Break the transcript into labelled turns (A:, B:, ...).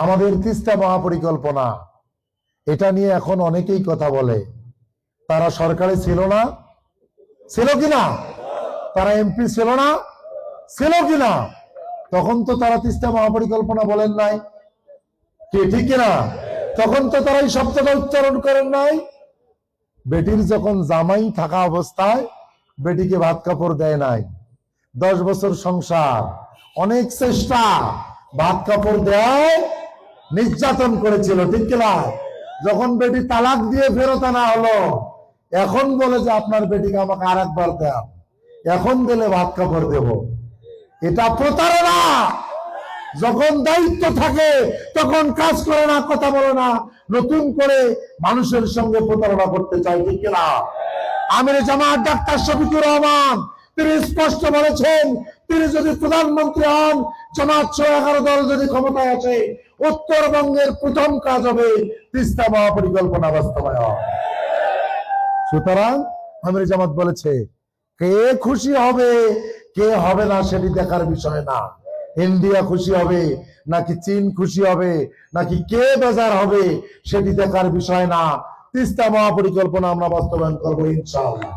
A: আমাদের তিস্তা মহাপরিকল্পনা, এটা নিয়ে এখন অনেকেই কথা বলে। তারা সরকারে ছিল না, ছিল কিনা? তারা এমপি ছিল না, ছিল কিনা? তখন তো তারা তিস্তা মহাপরিকল্পনা বলেন নাই, কি ঠিক কিনা? তখন তো তারা এই শব্দটা উচ্চারণ করেন নাই। বেটির যখন জামাই থাকা অবস্থায় বেটিকে ভাত কাপড় দেয় নাই, 10 বছর সংসার, অনেক চেষ্টা, ভাত কাপড় দেয়, নির্যাতন করেছিল, ঠিক কিনা? যখন বেটি তালাক দিয়ে ফেরত আনা হলো, এখন বলে যে আপনার বেটিকে আমাকে আর একবার দেন, এখন দিলে ভাত কাপড় দেব। এটা প্রতারণা। যখন দায়িত্ব থাকে তখন কাজ করে না, কথা বলে না, নতুন করে মানুষের সঙ্গে প্রতারণা করতে চায়, ঠিক কিনা? আমির জামাত ডাক্তার শফিকুর রহমান তিনি স্পষ্ট বলেছেন, তিনি যদি প্রধানমন্ত্রী হন, জামাত 11 দল যদি ক্ষমতায় আসে, উত্তরবঙ্গের প্রথম কাজ হবে তিস্তা মহাপরিকল্পনা বাস্তবায়ন। সুতরাং আমির জামাত বলেছে, কে খুশি হবে কে হবে না সেটি দেখার বিষয় না। ইন্ডিয়া খুশি হবে নাকি চীন খুশি হবে নাকি কে বেজার হবে সেটি দেখার বিষয় না। তিস্তা মহাপরিকল্পনা আমরা বাস্তবায়ন করবো ইনশাআল্লাহ।